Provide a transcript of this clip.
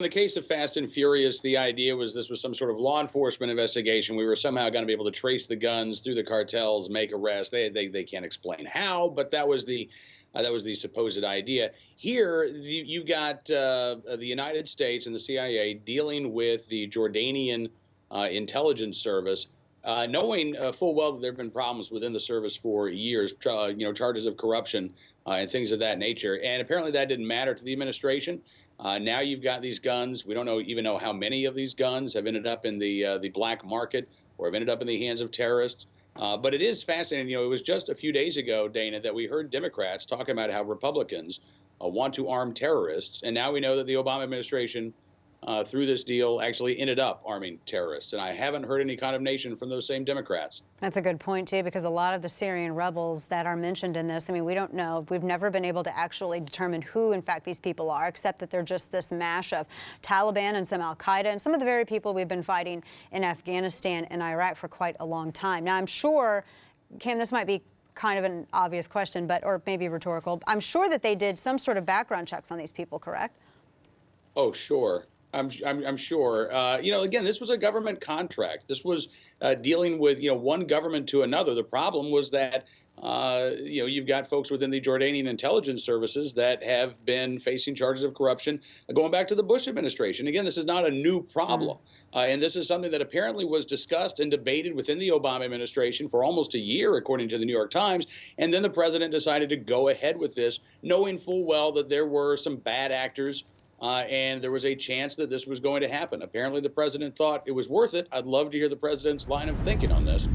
In the case of Fast and Furious, the idea was this was some sort of law enforcement investigation. We were somehow going to be able to trace the guns through the cartels, make arrests. They can't explain how, but that was the supposed idea. Here, you've got the United States and the CIA dealing with the Jordanian intelligence service, knowing full well that there have been problems within the service for years, charges of corruption and things of that nature. And apparently that didn't matter to the administration. Now you've got these guns. We don't even know how many of these guns have ended up in the black market or have ended up in the hands of terrorists. But it is fascinating. It was just a few days ago, Dana, that we heard Democrats talking about how Republicans want to arm terrorists. And now we know that the Obama administration, through this deal, actually ended up arming terrorists. And I haven't heard any condemnation from those same Democrats. That's a good point, too, because a lot of the Syrian rebels that are mentioned in this, I mean, we don't know. We've never been able to actually determine who, in fact, these people are, except that they're just this mash of Taliban and some al-Qaeda and some of the very people we've been fighting in Afghanistan and Iraq for quite a long time. Now, I'm sure, Kim, this might be kind of an obvious question, or maybe rhetorical. I'm sure that they did some sort of background checks on these people, correct? Oh, sure. I'm sure. Again, this was a government contract. This was dealing with, one government to another. The problem was that, you've got folks within the Jordanian intelligence services that have been facing charges of corruption going back to the Bush administration. Again, this is not a new problem. And this is something that apparently was discussed and debated within the Obama administration for almost a year, according to the New York Times. And then the president decided to go ahead with this, knowing full well that there were some bad actors and there was a chance that this was going to happen. Apparently, the president thought it was worth it. I'd love to hear the president's line of thinking on this.